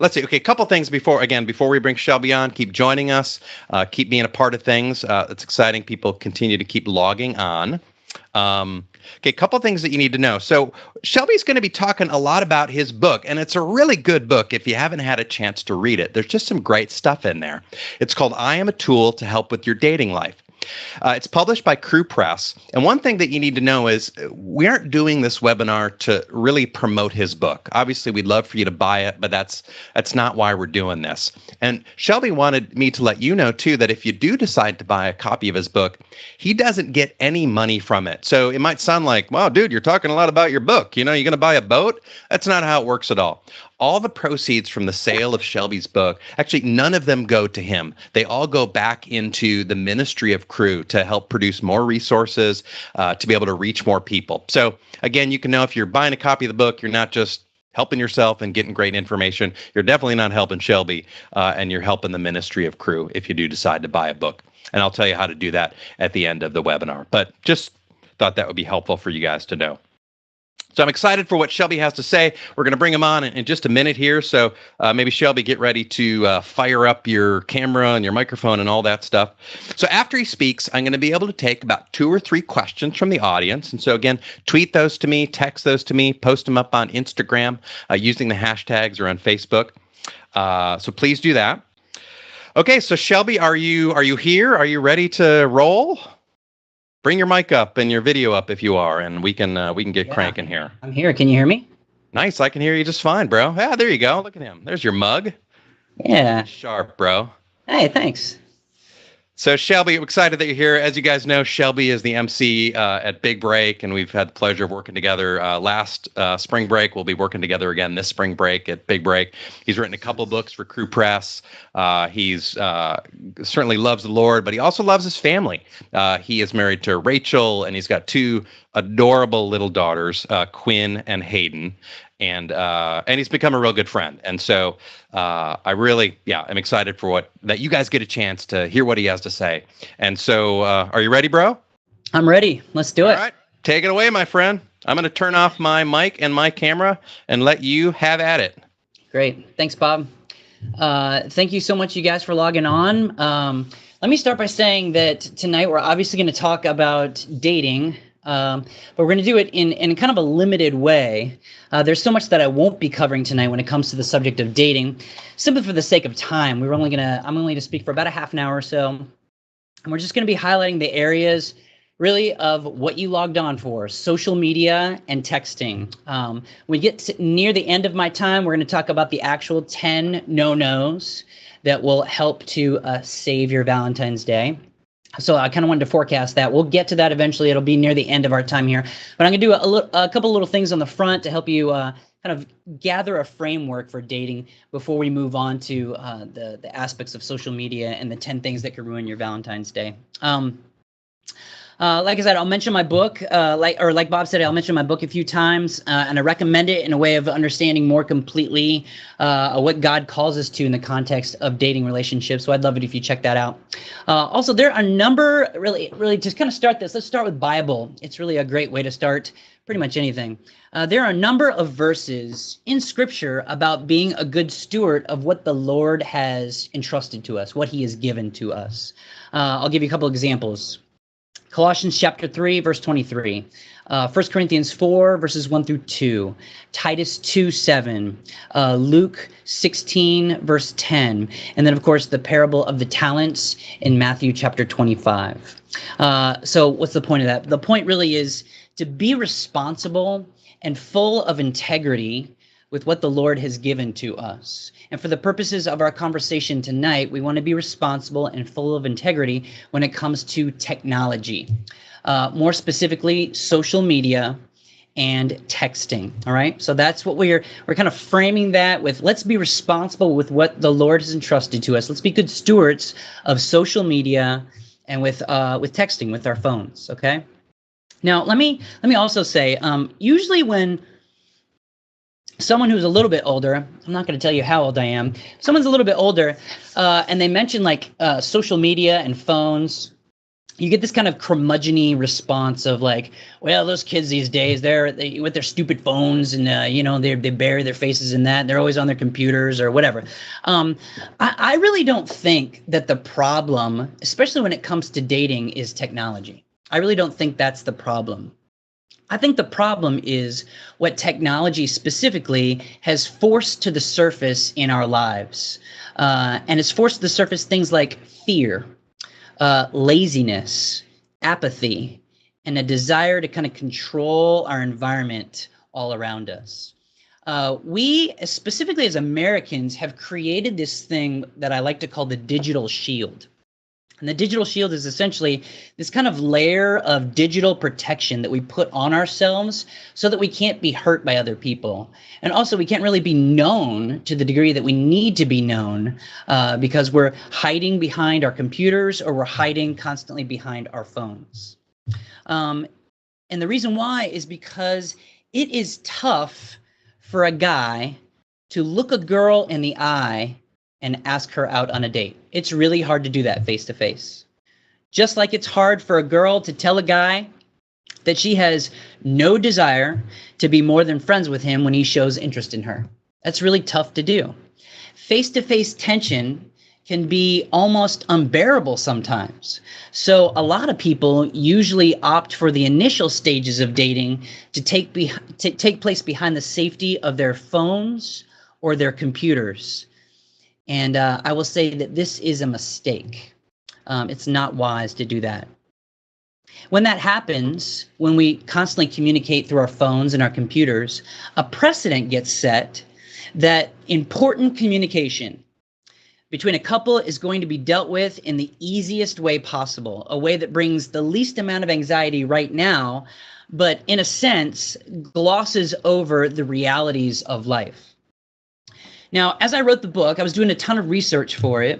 let's see. Okay, a couple things before we bring Shelby on. Keep joining us. Keep being a part of things. It's exciting. People continue to keep logging on. Okay, a couple things that you need to know. So Shelby's going to be talking a lot about his book, and it's a really good book if you haven't had a chance to read it. There's just some great stuff in there. It's called I Am a Tool to Help with Your Dating Life. It's published by Crew Press. And one thing that you need to know is we aren't doing this webinar to really promote his book. Obviously, we'd love for you to buy it, but that's not why we're doing this. And Shelby wanted me to let you know, too, that if you do decide to buy a copy of his book, he doesn't get any money from it. So it might sound like, wow, dude, you're talking a lot about your book. You know, you're going to buy a boat? That's not how it works at all. All the proceeds from the sale of Shelby's book, actually, none of them go to him. They all go back into the ministry of Crew to help produce more resources, to be able to reach more people. So again, you can know if you're buying a copy of the book, you're not just helping yourself and getting great information. You're definitely not helping Shelby, and you're helping the ministry of Crew if you do decide to buy a book. And I'll tell you how to do that at the end of the webinar. But just thought that would be helpful for you guys to know. So I'm excited for what Shelby has to say. We're going to bring him on in just a minute here. So maybe Shelby, get ready to fire up your camera and your microphone and all that stuff. So after he speaks, I'm going to be able to take about 2 or 3 questions from the audience. And so again, tweet those to me, text those to me, post them up on Instagram using the hashtags or on Facebook. So please do that. Okay, so Shelby, are you here? Are you ready to roll? Bring your mic up and your video up if you are, and we can get cranking here. I'm here. Can you hear me? Nice. I can hear you just fine, bro. Yeah, there you go. Look at him. There's your mug. Yeah. Sharp, bro. Hey, thanks. So Shelby, I'm excited that you're here. As you guys know, Shelby is the MC at Big Break, and we've had the pleasure of working together last spring break. We'll be working together again this spring break at Big Break. He's written a couple books for Crew Press. He's certainly loves the Lord, but he also loves his family. He is married to Rachel, and he's got 2 adorable little daughters, Quinn and Hayden. And he's become a real good friend. And so I really, I'm excited for that you guys get a chance to hear what he has to say. And so are you ready, bro? I'm ready. Let's do it. All right. Take it away, my friend. I'm going to turn off my mic and my camera and let you have at it. Great. Thanks, Bob. Thank you so much, you guys, for logging on. Let me start by saying that tonight we're obviously going to talk about dating. But we're going to do it in kind of a limited way. There's so much that I won't be covering tonight when it comes to the subject of dating, simply for the sake of time. I'm only going to speak for about a half an hour or so, and we're just going to be highlighting the areas really of what you logged on for: social media and texting. When we get near the end of my time, we're going to talk about the actual 10 no-nos that will help to save your Valentine's Day. So I kind of wanted to forecast that. We'll get to that eventually. It'll be near the end of our time here. But I'm going to do a couple little things on the front to help you kind of gather a framework for dating before we move on to the aspects of social media and the 10 things that could ruin your Valentine's Day. Like I said, I'll mention my book, like Bob said, I'll mention my book a few times, and I recommend it in a way of understanding more completely what God calls us to in the context of dating relationships. So I'd love it if you check that out. Also, there are a number, really just kind of start this. Let's start with Bible. It's really a great way to start pretty much anything. There are a number of verses in Scripture about being a good steward of what the Lord has entrusted to us, what he has given to us. I'll give you a couple examples. Colossians chapter 3, verse 23, 1 Corinthians 4, verses 1 through 2, Titus 2, 7, Luke 16, verse 10, and then, of course, the parable of the talents in Matthew chapter 25. So what's the point of that? The point really is to be responsible and full of integrity with what the Lord has given to us. And for the purposes of our conversation tonight, we want to be responsible and full of integrity when it comes to technology, more specifically social media and texting. All right, so that's what we're kind of framing that with. Let's be responsible with what the Lord has entrusted to us. Let's be good stewards of social media and with texting with our phones. Okay. Now let me also say, usually when someone who's a little bit older, I'm not going to tell you how old I am, someone's a little bit older, and they mention like social media and phones, you get this kind of curmudgeon-y response of like, well, those kids these days, they with their stupid phones and they bury their faces in that. They're always on their computers or whatever. I really don't think that the problem, especially when it comes to dating, is technology. I really don't think that's the problem. I think the problem is what technology specifically has forced to the surface in our lives. And it's forced to the surface things like fear, laziness, apathy, and a desire to kind of control our environment all around us. We, specifically as Americans, have created this thing that I like to call the digital shield. And the digital shield is essentially this kind of layer of digital protection that we put on ourselves so that we can't be hurt by other people. And also we can't really be known to the degree that we need to be known because we're hiding behind our computers or we're hiding constantly behind our phones. And the reason why is because it is tough for a guy to look a girl in the eye and ask her out on a date. It's really hard to do that face to face. Just like it's hard for a girl to tell a guy that she has no desire to be more than friends with him when he shows interest in her. That's really tough to do. Face to face tension can be almost unbearable sometimes. So a lot of people usually opt for the initial stages of dating to take place behind the safety of their phones or their computers. And I will say that this is a mistake. It's not wise to do that. When that happens, when we constantly communicate through our phones and our computers, a precedent gets set that important communication between a couple is going to be dealt with in the easiest way possible, a way that brings the least amount of anxiety right now, but in a sense, glosses over the realities of life. Now, as I wrote the book, I was doing a ton of research for it,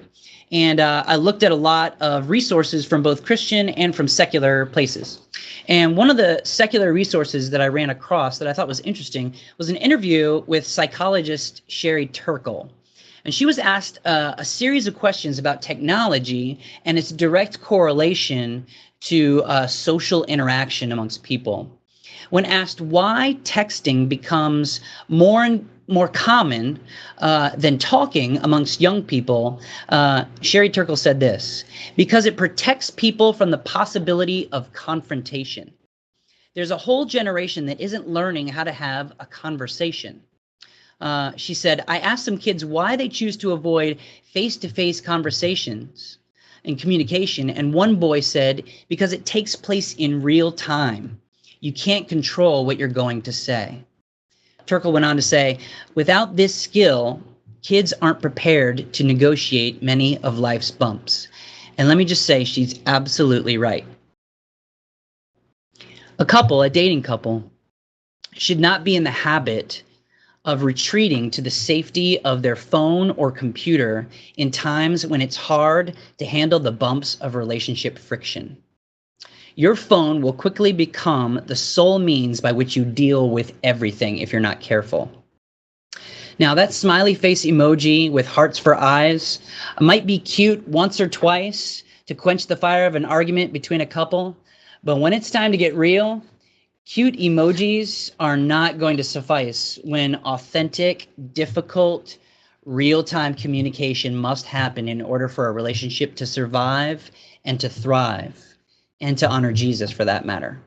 and I looked at a lot of resources from both Christian and from secular places. And one of the secular resources that I ran across that I thought was interesting was an interview with psychologist Sherry Turkle. And she was asked a series of questions about technology and its direct correlation to social interaction amongst people. When asked why texting becomes more and more common than talking amongst young people, Sherry Turkle said this: because it protects people from the possibility of confrontation. There's a whole generation that isn't learning how to have a conversation. She said, I asked some kids why they choose to avoid face-to-face conversations and communication, and one boy said, because it takes place in real time. You can't control what you're going to say. Turkle went on to say, without this skill, kids aren't prepared to negotiate many of life's bumps. And let me just say, she's absolutely right. A dating couple, should not be in the habit of retreating to the safety of their phone or computer in times when it's hard to handle the bumps of relationship friction. Your phone will quickly become the sole means by which you deal with everything if you're not careful. Now, that smiley face emoji with hearts for eyes might be cute once or twice to quench the fire of an argument between a couple, but when it's time to get real, cute emojis are not going to suffice when authentic, difficult, real-time communication must happen in order for a relationship to survive and to thrive, and to honor Jesus for that matter.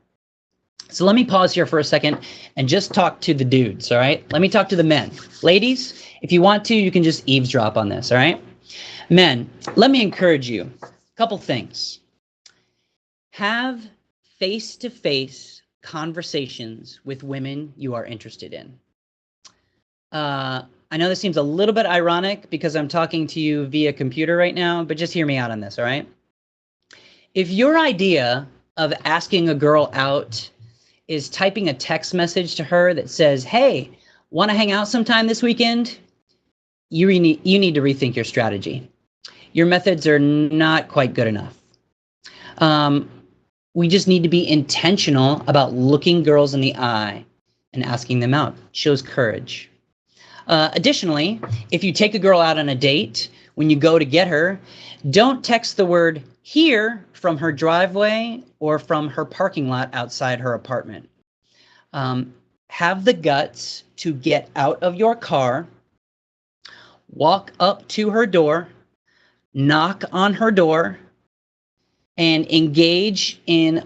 So let me pause here for a second and just talk to the dudes, all right? Let me talk to the men. Ladies, if you want to, you can just eavesdrop on this, all right? Men, let me encourage you. A couple things. Have face-to-face conversations with women you are interested in. I know this seems a little bit ironic because I'm talking to you via computer right now, but just hear me out on this, all right? If your idea of asking a girl out is typing a text message to her that says, hey, want to hang out sometime this weekend? You need to rethink your strategy. Your methods are not quite good enough. We just need to be intentional about looking girls in the eye and asking them out. It shows courage. Additionally, if you take a girl out on a date, when you go to get her, don't text the word here from her driveway or from her parking lot outside her apartment. Have the guts to get out of your car, walk up to her door, knock on her door, and engage in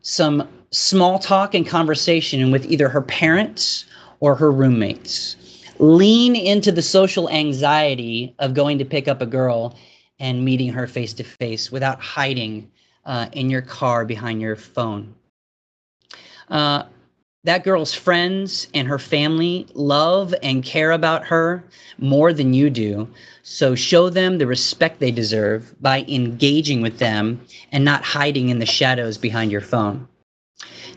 some small talk and conversation with either her parents or her roommates. Lean into the social anxiety of going to pick up a girl and meeting her face to face without hiding in your car behind your phone. That girl's friends and her family love and care about her more than you do. So show them the respect they deserve by engaging with them and not hiding in the shadows behind your phone.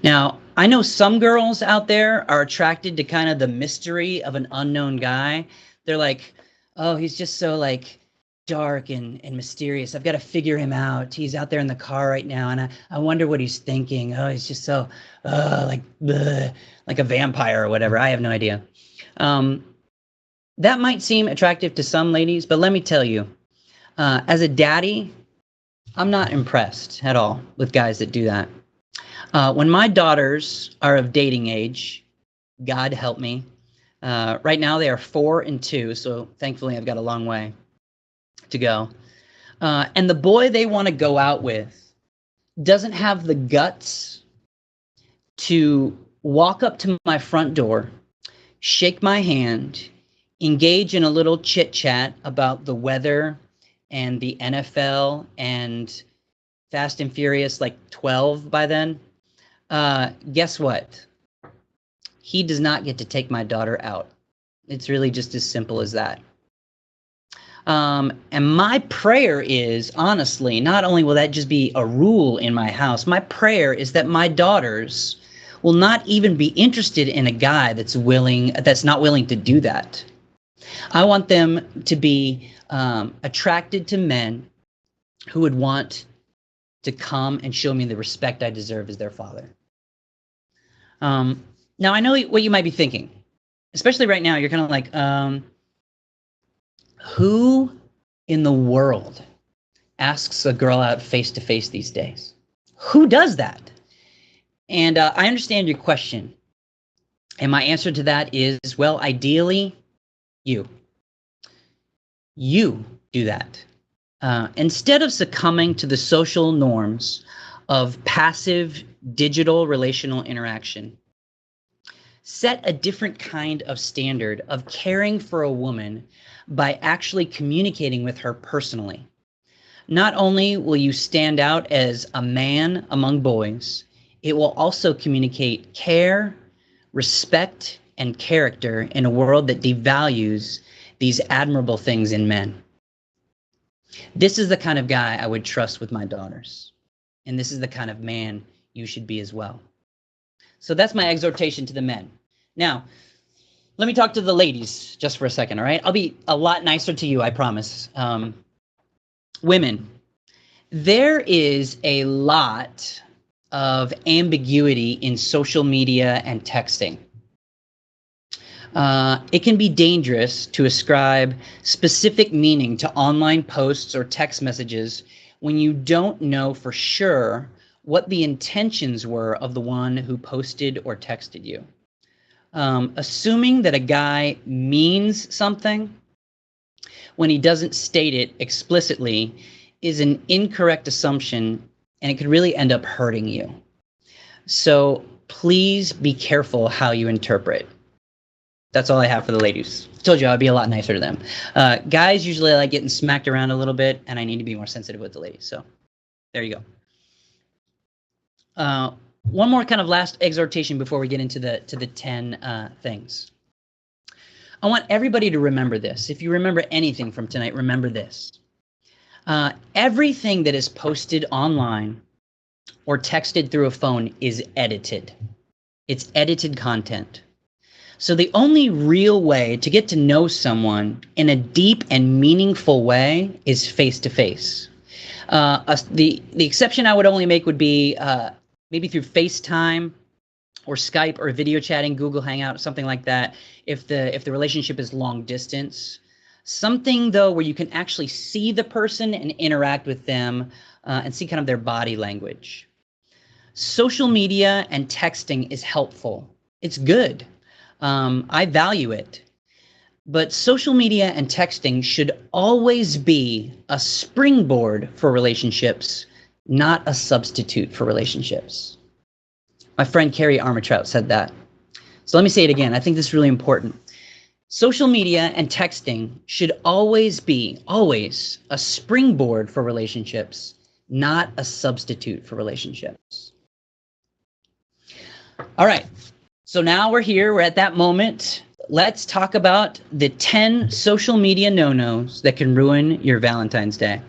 Now, I know some girls out there are attracted to kind of the mystery of an unknown guy. They're like, oh, he's just so like dark and mysterious. I've got to figure him out. He's out there in the car right now, and I wonder what he's thinking. Oh, he's just so like a vampire or whatever. I have no idea. That might seem attractive to some ladies, but let me tell you, as a daddy, I'm not impressed at all with guys that do that. When my daughters are of dating age, God help me. Right now they are 4 and 2, so thankfully I've got a long way to go. And the boy they want to go out with doesn't have the guts to walk up to my front door, shake my hand, engage in a little chit chat about the weather and the NFL and Fast and Furious, like 12 by then. Guess what? He does not get to take my daughter out. It's really just as simple as that. And my prayer is, honestly, not only will that just be a rule in my house, my prayer is that my daughters will not even be interested in a guy that's not willing to do that. I want them to be attracted to men who would want to come and show me the respect I deserve as their father. Now, I know what you might be thinking, especially right now. You're kind of like, who in the world asks a girl out face to face these days? Who does that? And I understand your question. And my answer to that is, well, ideally, you. You do that. Instead of succumbing to the social norms of passive digital relational interaction, set a different kind of standard of caring for a woman by actually communicating with her personally. Not only will you stand out as a man among boys, it will also communicate care, respect, and character in a world that devalues these admirable things in men. This is the kind of guy I would trust with my daughters. And this is the kind of man you should be as well. So that's my exhortation to the men. Now, let me talk to the ladies just for a second, all right? I'll be a lot nicer to you, I promise. Women, there is a lot of ambiguity in social media and texting. It can be dangerous to ascribe specific meaning to online posts or text messages when you don't know for sure what the intentions were of the one who posted or texted you. Assuming that a guy means something when he doesn't state it explicitly is an incorrect assumption, and it could really end up hurting you. So please be careful how you interpret. That's all I have for the ladies. I told you I'd be a lot nicer to them. Guys usually like getting smacked around a little bit, and I need to be more sensitive with the ladies. So there you go. One more kind of last exhortation before we get into the 10 things. I want everybody to remember this. If you remember anything from tonight, remember this. Everything that is posted online or texted through a phone is edited. It's edited content. So the only real way to get to know someone in a deep and meaningful way is face-to-face. The exception I would only make would be maybe through FaceTime or Skype or video chatting, Google Hangout, something like that, if the relationship is long distance. Something, though, where you can actually see the person and interact with them and see kind of their body language. Social media and texting is helpful. It's good. I value it. But social media and texting should always be a springboard for relationships, not a substitute for relationships. My friend Carrie Armitrout said that. So let me say it again. I think this is really important. Social media and texting should always be, always, a springboard for relationships, not a substitute for relationships. All right. So now we're here. We're at that moment. Let's talk about the 10 social media no-nos that can ruin your Valentine's Day.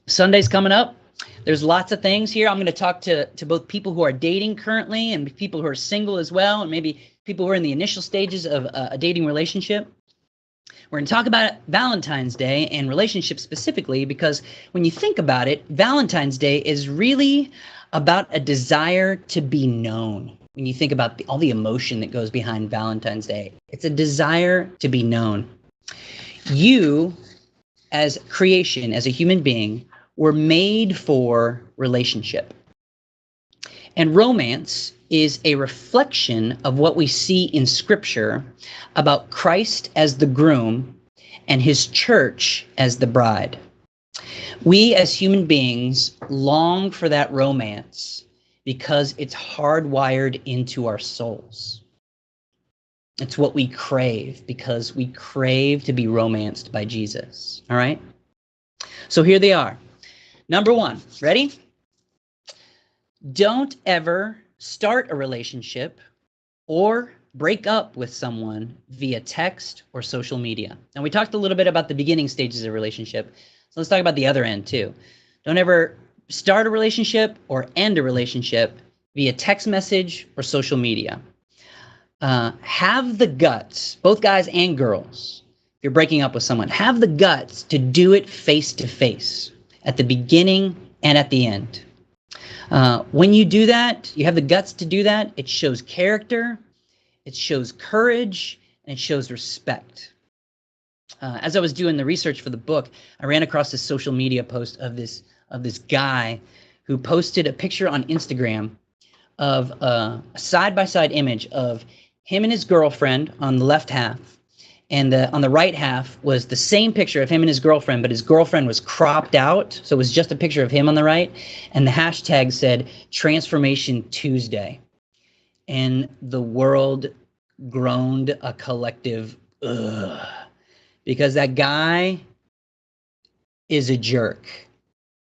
Sunday's coming up. There's lots of things here. I'm going to talk to both people who are dating currently and people who are single as well, and maybe people who are in the initial stages of a dating relationship. We're going to talk about Valentine's Day and relationships specifically because when you think about it, Valentine's Day is really about a desire to be known. When you think about all the emotion that goes behind Valentine's Day, it's a desire to be known. You, as creation, as a human being, were made for relationship. And romance is a reflection of what we see in Scripture about Christ as the groom and his church as the bride. We as human beings long for that romance because it's hardwired into our souls. It's what we crave because we crave to be romanced by Jesus. All right? So here they are. Number 1, ready? Don't ever start a relationship or break up with someone via text or social media. And we talked a little bit about the beginning stages of a relationship. So let's talk about the other end too. Don't ever start a relationship or end a relationship via text message or social media. Have the guts, both guys and girls, if you're breaking up with someone, have the guts to do it face to face at the beginning and at the end. When you do that, you have the guts to do that, it shows character, it shows courage, and it shows respect. As I was doing the research for the book, I ran across this social media post of this guy who posted a picture on Instagram of a side-by-side image of him and his girlfriend on the left half, and on the right half was the same picture of him and his girlfriend, but his girlfriend was cropped out, so it was just a picture of him on the right, and the hashtag said Transformation Tuesday. And the world groaned a collective ugh, because that guy is a jerk,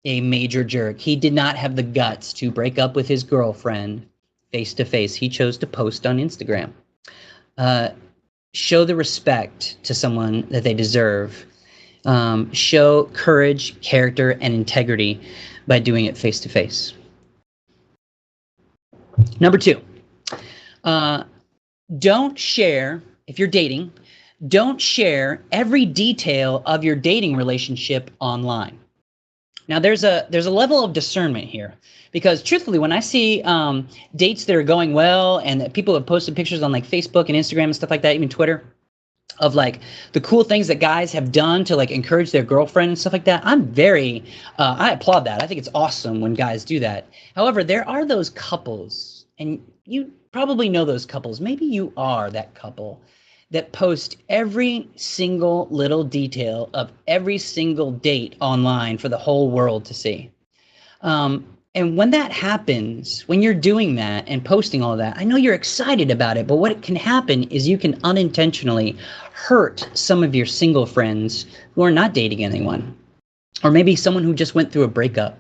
a major jerk. He did not have the guts to break up with his girlfriend face to face. He chose to post on Instagram. Show the respect to someone that they deserve. Show courage, character, and integrity by doing it face to face. Number 2, don't share, if you're dating, don't share every detail of your dating relationship online. Now, there's a level of discernment here because truthfully, when I see dates that are going well and that people have posted pictures on like Facebook and Instagram and stuff like that, even Twitter, of like the cool things that guys have done to like encourage their girlfriend and stuff like that, I'm very, I applaud that. I think it's awesome when guys do that. However, there are those couples, and you probably know those couples. Maybe you are that couple that post every single little detail of every single date online for the whole world to see. And when that happens, when you're doing that and posting all that, I know you're excited about it, but what can happen is you can unintentionally hurt some of your single friends who are not dating anyone, or maybe someone who just went through a breakup.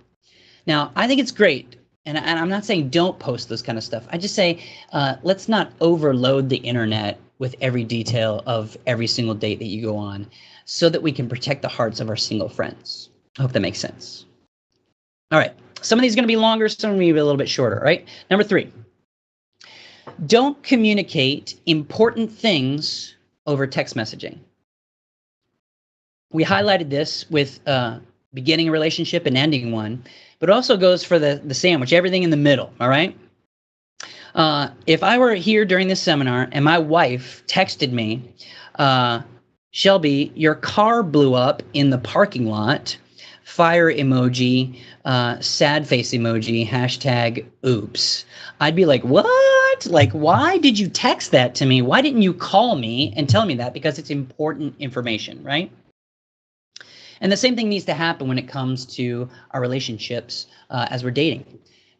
Now, I think it's great, and I'm not saying don't post those kind of stuff. I just say let's not overload the internet with every detail of every single date that you go on so that we can protect the hearts of our single friends. I hope that makes sense. All right. Some of these are going to be longer, some are going to be a little bit shorter, right? Number 3, don't communicate important things over text messaging. We highlighted this with beginning a relationship and ending one, but it also goes for the sandwich, everything in the middle, all right? If I were here during this seminar and my wife texted me, Shelby, your car blew up in the parking lot. Fire emoji, sad face emoji, hashtag oops. I'd be like, what? Like, why did you text that to me? Why didn't you call me and tell me that? Because it's important information, right? And the same thing needs to happen when it comes to our relationships as we're dating.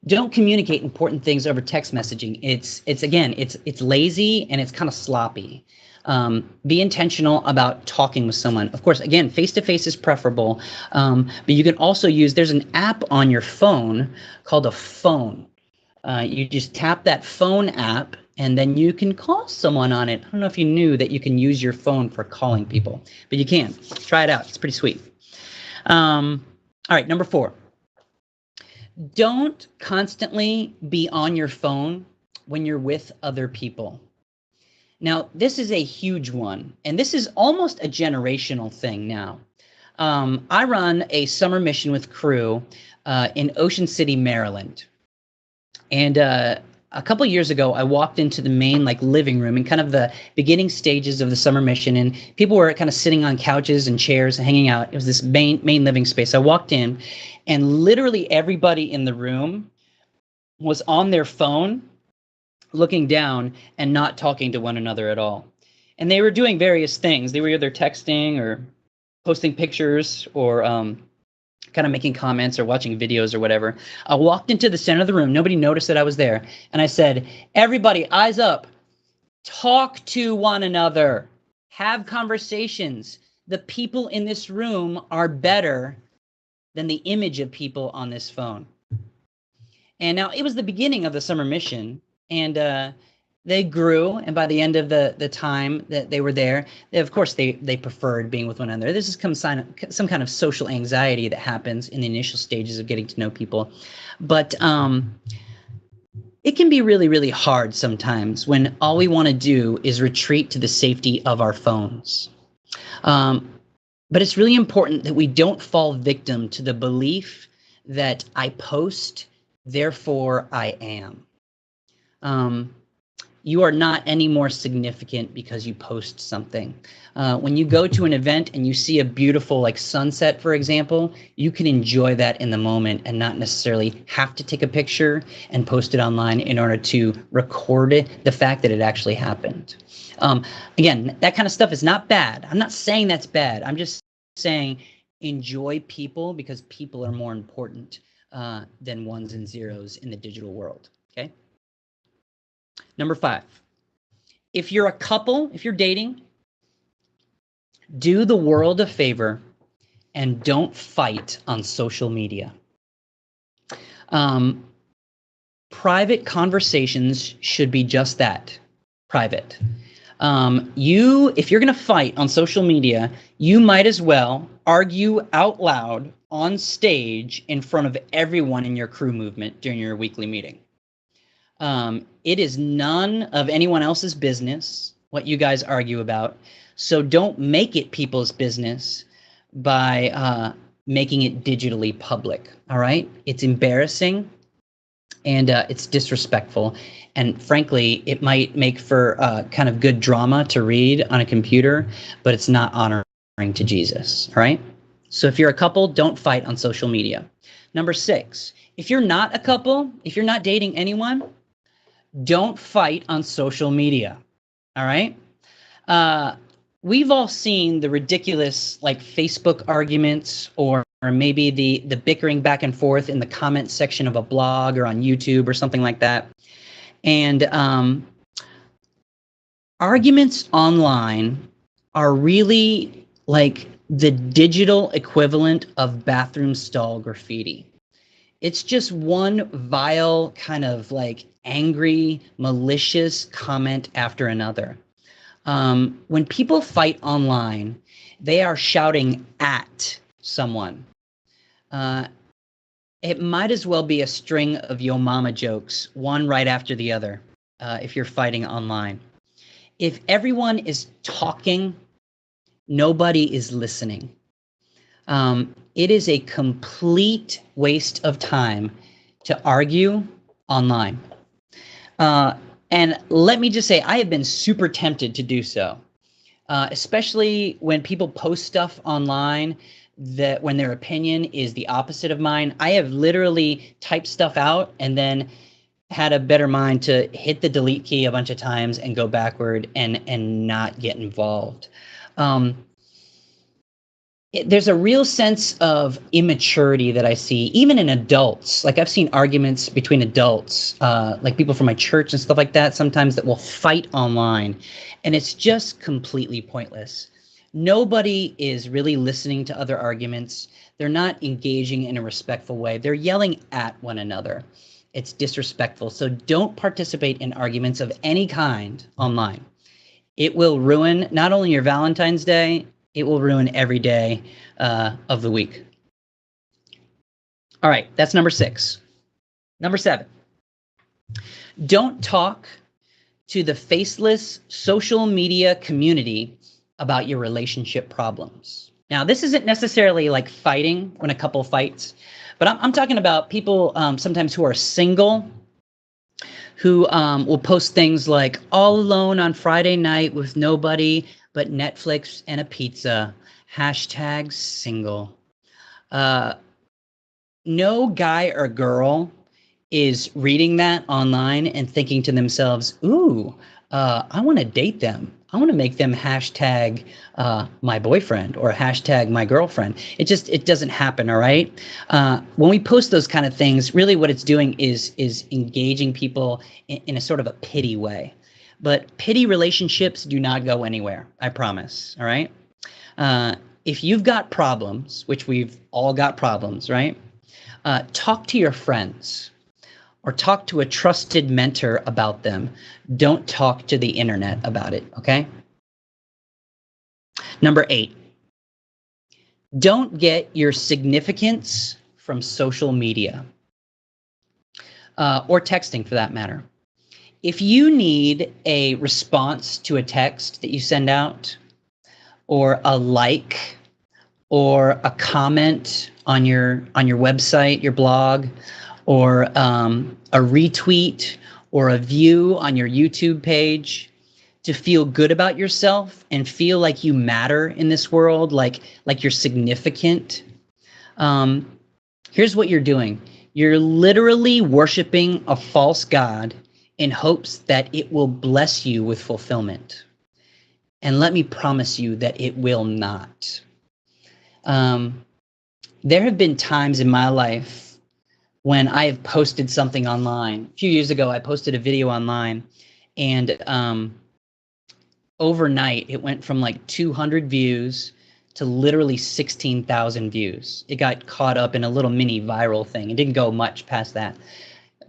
Don't communicate important things over text messaging. It's lazy and it's kind of sloppy. Be intentional about talking with someone. Of course, again, face-to-face is preferable, but you can also use, there's an app on your phone called a phone. You just tap that phone app and then you can call someone on it. I don't know if you knew that you can use your phone for calling people, but you can. Try it out. It's pretty sweet. All right, number 4. Don't constantly be on your phone when you're with other people. Now, this is a huge one, and this is almost a generational thing now. I run a summer mission with crew in Ocean City, Maryland. And a couple years ago, I walked into the main living room in kind of the beginning stages of the summer mission, and people were kind of sitting on couches and chairs and hanging out. It was this main living space. I walked in, and literally everybody in the room was on their phone, looking down and not talking to one another at all. And they were doing various things. They were either texting or posting pictures or kind of making comments or watching videos or whatever. I walked into the center of the room. Nobody noticed that I was there. And I said, everybody, eyes up. Talk to one another. Have conversations. The people in this room are better than the image of people on this phone. And now it was the beginning of the summer mission. And they grew, and by the end of the time that they were there, of course they preferred being with one another. This is some kind of social anxiety that happens in the initial stages of getting to know people. But it can be really, really hard sometimes when all we want to do is retreat to the safety of our phones. But it's really important that we don't fall victim to the belief that I post, therefore I am. You are not any more significant because you post something. When you go to an event and you see a beautiful sunset, for example, you can enjoy that in the moment and not necessarily have to take a picture and post it online in order to record the fact that it actually happened. Again, that kind of stuff is not bad. I'm not saying that's bad. I'm just saying enjoy people, because people are more important than ones and zeros in the digital world, okay? Number 5, if you're a couple, if you're dating, do the world a favor and don't fight on social media. Private conversations should be just that, private. If you're going to fight on social media, you might as well argue out loud on stage in front of everyone in your crew movement during your weekly meeting. It is none of anyone else's business what you guys argue about. So don't make it people's business by making it digitally public. All right? It's embarrassing and it's disrespectful. And frankly, it might make for kind of good drama to read on a computer, but it's not honoring to Jesus. All right? So if you're a couple, don't fight on social media. Number 6, if you're not a couple, if you're not dating anyone, don't fight on social media, all right? We've all seen the ridiculous Facebook arguments or maybe the bickering back and forth in the comment section of a blog or on YouTube or something like that. And arguments online are really like the digital equivalent of bathroom stall graffiti. It's just one vile kind of angry, malicious comment after another. When people fight online, they are shouting at someone. It might as well be a string of yo mama jokes, one right after the other, if you're fighting online. If everyone is talking, nobody is listening. It is a complete waste of time to argue online. And let me just say, I have been super tempted to do so. especially when people post stuff online that when their opinion is the opposite of mine. I have literally typed stuff out and then had a better mind to hit the delete key a bunch of times and go backward and not get involved. There's a real sense of immaturity that I see, even in adults. Like I've seen arguments between adults, like people from my church and stuff like that, sometimes that will fight online, and it's just completely pointless. Nobody is really listening to other arguments. They're not engaging in a respectful way. They're yelling at one another. It's disrespectful. So don't participate in arguments of any kind online. It will ruin not only your Valentine's Day, it will ruin every day of the week. All right, that's number 6. Number 7, don't talk to the faceless social media community about your relationship problems. Now, this isn't necessarily like fighting when a couple fights, but I'm talking about people sometimes who are single, who will post things like all alone on Friday night with nobody but Netflix and a pizza, #single. No guy or girl is reading that online and thinking to themselves, ooh, I want to date them. I want to make them #my boyfriend or #my girlfriend. It doesn't happen, all right? When we post those kind of things, really what it's doing is engaging people in a sort of a pity way. But pity relationships do not go anywhere, I promise, all right? If you've got problems, which we've all got problems, right? Talk to your friends or talk to a trusted mentor about them. Don't talk to the internet about it, okay? Number 8, don't get your significance from social media or texting for that matter. If you need a response to a text that you send out, or a like, or a comment on your website, your blog, or a retweet, or a view on your YouTube page, to feel good about yourself and feel like you matter in this world, like you're significant, here's what you're doing. You're literally worshiping a false god in hopes that it will bless you with fulfillment. And let me promise you that it will not. There have been times in my life when I have posted something online. A few years ago, I posted a video online, and overnight, it went from like 200 views to literally 16,000 views. It got caught up in a little mini viral thing. It didn't go much past that.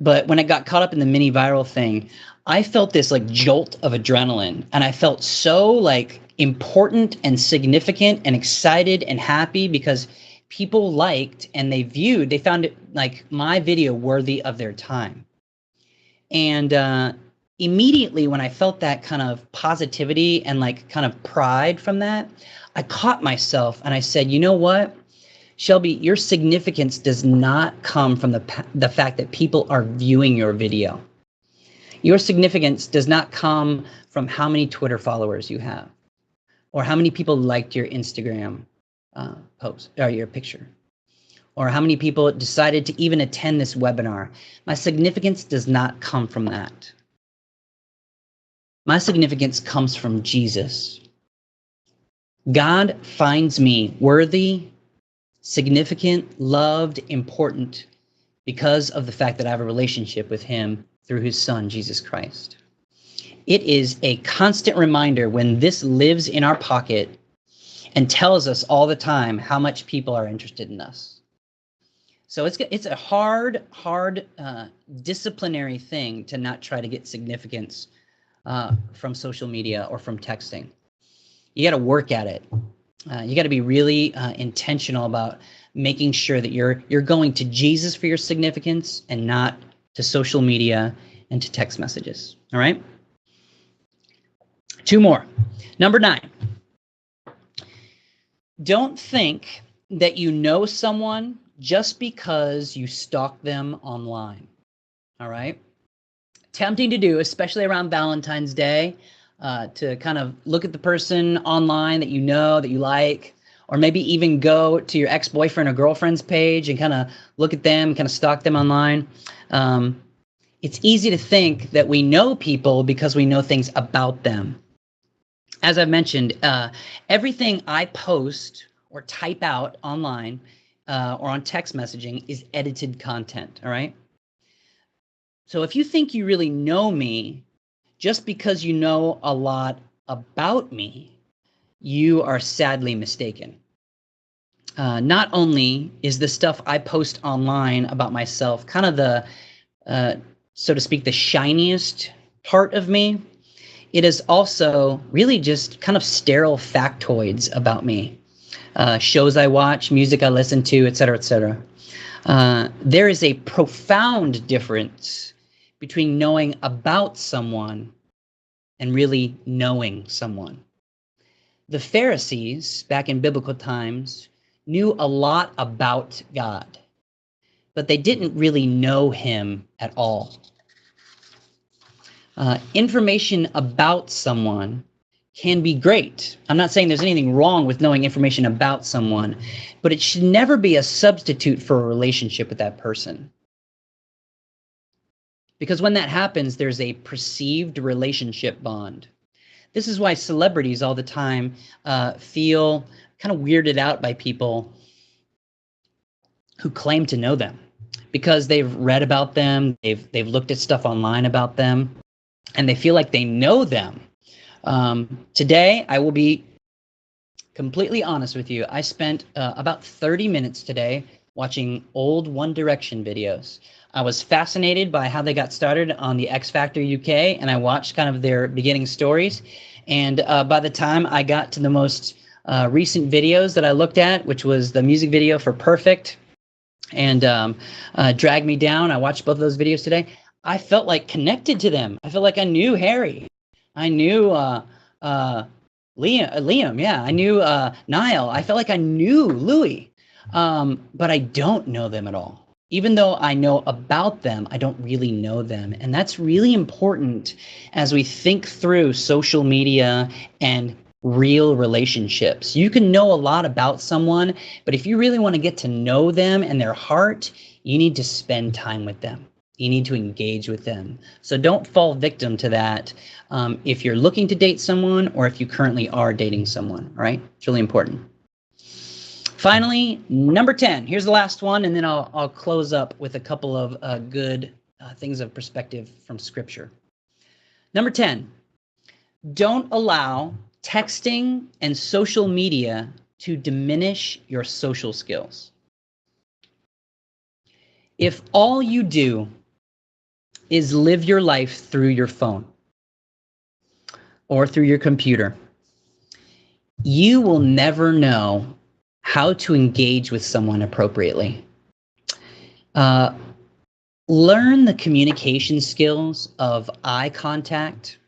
But when it got caught up in the mini viral thing, I felt this like jolt of adrenaline, and I felt so like important and significant and excited and happy because people liked and they found it like my video worthy of their time. And immediately when I felt that kind of positivity and like kind of pride from that, I caught myself and I said, you know what? Shelby, your significance does not come from the fact that people are viewing your video. Your significance does not come from how many Twitter followers you have or how many people liked your Instagram post or your picture or how many people decided to even attend this webinar. My significance does not come from that. My significance comes from Jesus. God finds me worthy, significant, loved, important because of the fact that I have a relationship with him through his son, Jesus Christ. It is a constant reminder when this lives in our pocket and tells us all the time how much people are interested in us. So it's a hard disciplinary thing to not try to get significance from social media or from texting. You got to work at it. You got to be really intentional about making sure that you're going to Jesus for your significance and not to social media and to text messages. All right? 2 more. Number 9. Don't think that you know someone just because you stalk them online. All right? Tempting to do, especially around Valentine's Day. to kind of look at the person online that you know, that you like, or maybe even go to your ex-boyfriend or girlfriend's page and kind of look at them, kind of stalk them online. It's easy to think that we know people because we know things about them. As I've mentioned, everything I post or type out online or on text messaging is edited content, all right? So if you think you really know me just because you know a lot about me, you are sadly mistaken. Not only is the stuff I post online about myself kind of the, so to speak, the shiniest part of me, it is also really just kind of sterile factoids about me. Shows I watch, music I listen to, et cetera, et cetera. There is a profound difference between knowing about someone and really knowing someone. The Pharisees, back in biblical times, knew a lot about God, but they didn't really know him at all. Information about someone can be great. I'm not saying there's anything wrong with knowing information about someone, but it should never be a substitute for a relationship with that person. Because when that happens, there's a perceived relationship bond. This is why celebrities all the time feel kind of weirded out by people who claim to know them, because they've read about them, they've looked at stuff online about them, and they feel like they know them. Today, I will be completely honest with you. I spent about 30 minutes today watching old One Direction videos. I was fascinated by how they got started on the X Factor UK, and I watched kind of their beginning stories. And by the time I got to the most recent videos that I looked at, which was the music video for Perfect and Drag Me Down, I watched both of those videos today. I felt like connected to them. I felt like I knew Harry. I knew Liam, yeah. I knew Niall. I felt like I knew Louis, but I don't know them at all. Even though I know about them, I don't really know them. And that's really important as we think through social media and real relationships. You can know a lot about someone, but if you really want to get to know them and their heart, you need to spend time with them. You need to engage with them. So don't fall victim to that if you're looking to date someone or if you currently are dating someone, all right? It's really important. Finally, number 10. Here's the last one, and then I'll close up with a couple of good things of perspective from Scripture. Number 10, don't allow texting and social media to diminish your social skills. If all you do is live your life through your phone or through your computer, you will never know how to engage with someone appropriately. Learn the communication skills of eye contact,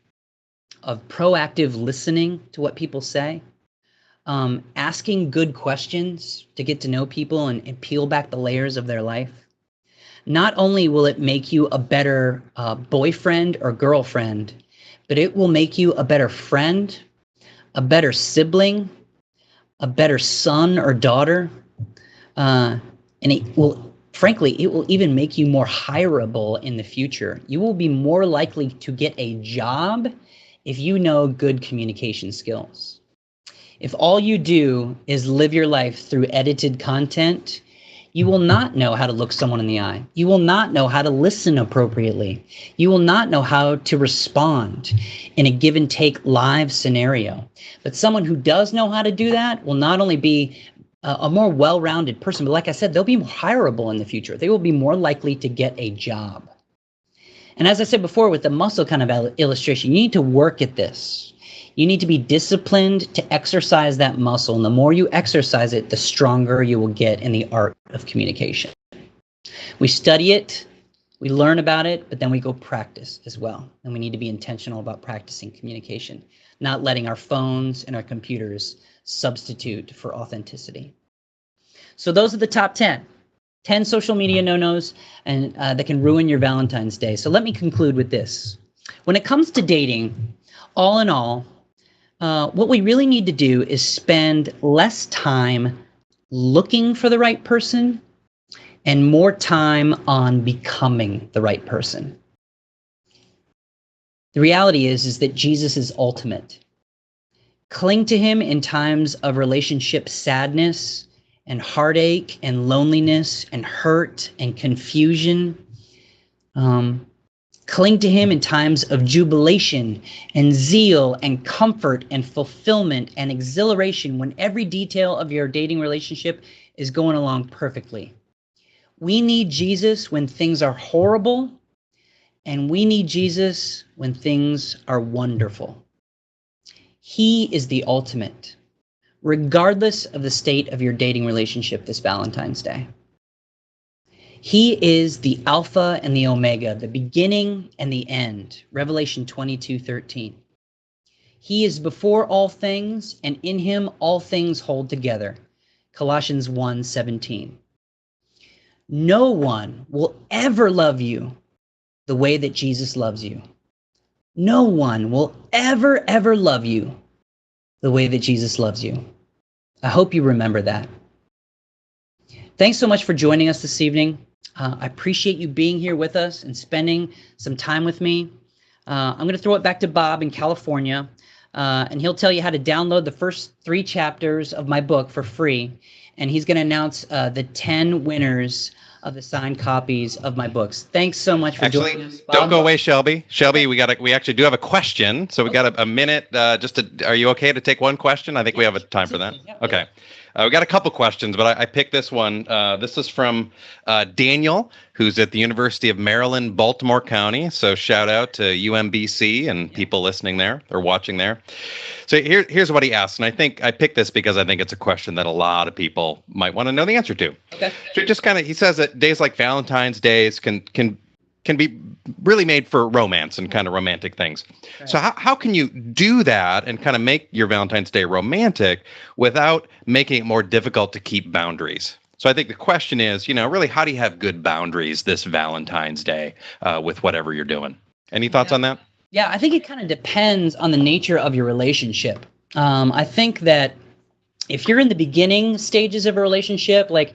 of proactive listening to what people say, asking good questions to get to know people and peel back the layers of their life. Not only will it make you a better boyfriend or girlfriend, but it will make you a better friend, a better sibling, a better son or daughter, and it will, frankly, it will even make you more hireable in the future. You will be more likely to get a job if you know good communication skills. If all you do is live your life through edited content, you will not know how to look someone in the eye. You will not know how to listen appropriately. You will not know how to respond in a give and take live scenario. But someone who does know how to do that will not only be a more well-rounded person, but like I said, they'll be more hireable in the future. They will be more likely to get a job. And as I said before, with the muscle kind of illustration, you need to work at this. You need to be disciplined to exercise that muscle. And the more you exercise it, the stronger you will get in the art of communication. We study it, we learn about it, but then we go practice as well. And we need to be intentional about practicing communication, not letting our phones and our computers substitute for authenticity. So those are the top 10 social media no-nos and that can ruin your Valentine's Day. So let me conclude with this. When it comes to dating, all in all, what we really need to do is spend less time looking for the right person and more time on becoming the right person. The reality is that Jesus is ultimate. Cling to him in times of relationship sadness and heartache and loneliness and hurt and confusion. Cling to him in times of jubilation and zeal and comfort and fulfillment and exhilaration when every detail of your dating relationship is going along perfectly. We need Jesus when things are horrible, and we need Jesus when things are wonderful. He is the ultimate, regardless of the state of your dating relationship this Valentine's Day. He is the Alpha and the Omega, the beginning and the end. Revelation 22:13. He is before all things, and in him all things hold together. Colossians 1:17. No one will ever love you the way that Jesus loves you. No one will ever love you the way that Jesus loves you. I hope you remember that. Thanks so much for joining us this evening. I appreciate you being here with us and spending some time with me. I'm going to throw it back to Bob in California, and he'll tell you how to download the first 3 chapters of my book for free. And he's going to announce the 10 winners of the signed copies of my books. Thanks so much for joining us, Bob. Don't go away, Shelby. Shelby, we actually do have a question, so we got a minute. Are you okay to take one question? I think we have a time for that. Okay. We got a couple questions, but I picked this one. This is from Daniel, who's at the University of Maryland, Baltimore County. So shout out to UMBC and people listening there or watching there. So here's what he asked, and I think I picked this because I think it's a question that a lot of people might want to know the answer to. Okay. So just he says that days like Valentine's Days can be really made for romance and kind of romantic things. Right. So how can you do that and kind of make your Valentine's Day romantic without making it more difficult to keep boundaries? So I think the question is, really, how do you have good boundaries this Valentine's Day with whatever you're doing? Any thoughts on that? Yeah, I think it kind of depends on the nature of your relationship. I think that if you're in the beginning stages of a relationship, like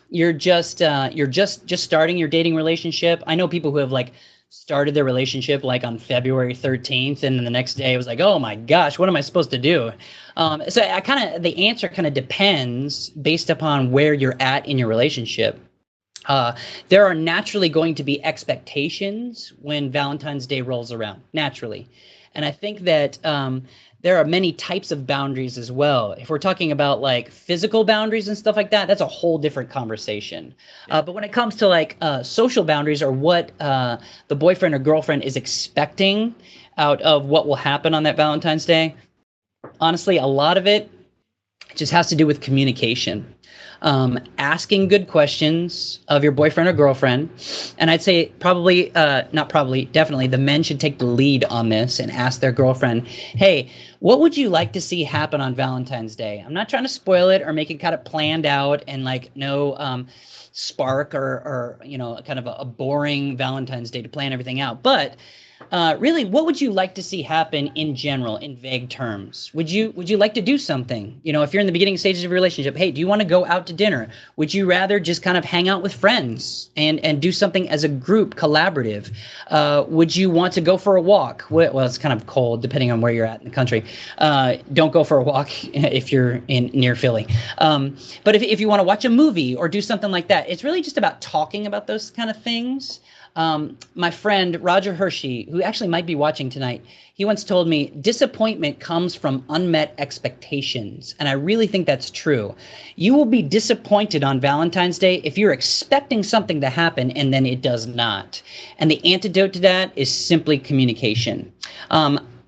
you're just starting your dating relationship. I know people who have started their relationship on February 13th, and then the next day it was like, oh my gosh, what am I supposed to do? So the answer kind of depends based upon where you're at in your relationship. There are naturally going to be expectations when Valentine's Day rolls around, naturally. And I think that there are many types of boundaries as well. If we're talking about physical boundaries and stuff like that, that's a whole different conversation. But when it comes to social boundaries or what the boyfriend or girlfriend is expecting out of what will happen on that Valentine's Day, honestly, a lot of it just has to do with communication. Asking good questions of your boyfriend or girlfriend. And I'd say definitely the men should take the lead on this and ask their girlfriend, hey, what would you like to see happen on Valentine's Day? I'm not trying to spoil it or make it kind of planned out and no spark or kind of a boring Valentine's Day to plan everything out. But really, what would you like to see happen in general, in vague terms? Would you like to do something? If you're in the beginning stages of your relationship, hey, do you want to go out to dinner? Would you rather just kind of hang out with friends and do something as a group, collaborative? Would you want to go for a walk? Well, it's kind of cold depending on where you're at in the country. Don't go for a walk if you're near Philly. But if you want to watch a movie or do something like that, it's really just about talking about those kind of things. My friend Roger Hershey, who actually might be watching tonight, he once told me disappointment comes from unmet expectations. And I really think that's true. You will be disappointed on Valentine's Day if you're expecting something to happen and then it does not. And the antidote to that is simply communication.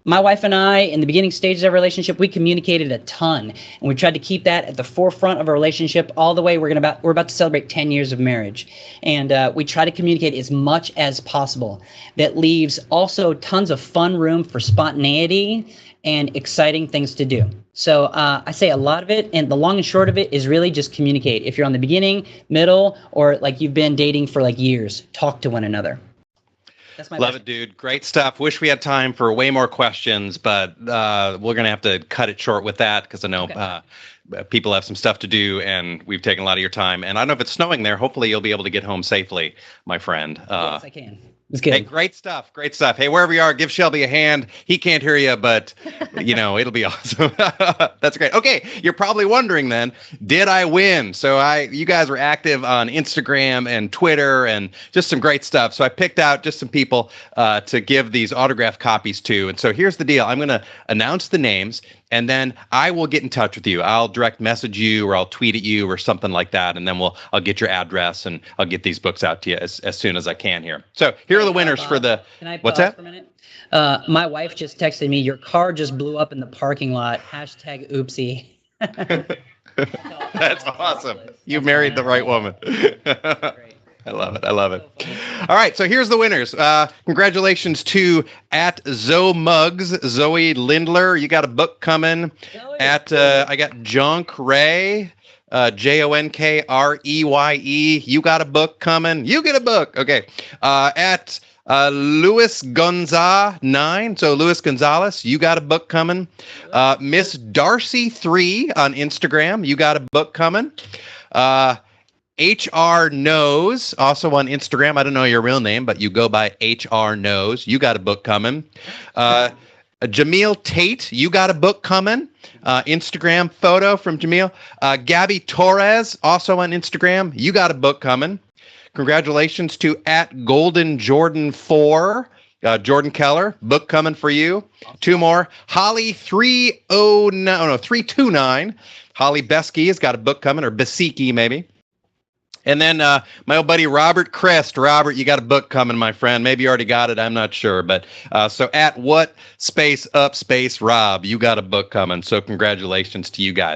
My wife and I, in the beginning stages of our relationship, we communicated a ton, and we tried to keep that at the forefront of our relationship all the way. We're about to celebrate 10 years of marriage, and we try to communicate as much as possible. That leaves also tons of fun room for spontaneity and exciting things to do. So I say a lot of it, and the long and short of it is really just communicate. If you're on the beginning, middle, or you've been dating for years, talk to one another. That's my Love best. it, dude. Great stuff. Wish we had time for way more questions, but we're going to have to cut it short with that because I know people have some stuff to do, and we've taken a lot of your time. And I don't know if it's snowing there. Hopefully, you'll be able to get home safely, my friend. Yes, I can. It's good. Hey, great stuff. Great stuff. Hey, wherever you are, give Shelby a hand. He can't hear you, but, it'll be awesome. That's great. Okay, you're probably wondering then, did I win? So you guys were active on Instagram and Twitter and just some great stuff. So I picked out just some people to give these autographed copies to. And so here's the deal. I'm going to announce the names, and then I will get in touch with you. I'll direct message you, or I'll tweet at you, or something like that, and then I'll get your address, and I'll get these books out to you as soon as I can here. So here are the winners for the. Can I what's that? For a minute? My wife just texted me, your car just blew up in the parking lot. # oopsie. That's awesome. You married the right woman. I love it. I love it. All right. So here's the winners. Congratulations to @ZoMugs, Zoe Lindler. You got a book coming. I got Jonk Ray, JONKREYE. You got a book coming. You get a book. Okay. Luis Gonza 9. So Luis Gonzalez, you got a book coming. Miss Darcy 3 on Instagram. You got a book coming. HR Knows, also on Instagram. I don't know your real name, but you go by HR Knows. You got a book coming. Jameel Tate, you got a book coming. Instagram photo from Jameel. Gabby Torres, also on Instagram. You got a book coming. Congratulations to @GoldenJordan4. Jordan Keller, book coming for you. Awesome. 2 more. Holly 329. Holly Besky has got a book coming, or Besiki maybe. And then my old buddy Robert Crest. Robert, you got a book coming, my friend. Maybe you already got it. I'm not sure. But so @what_up_Rob, you got a book coming. So congratulations to you guys.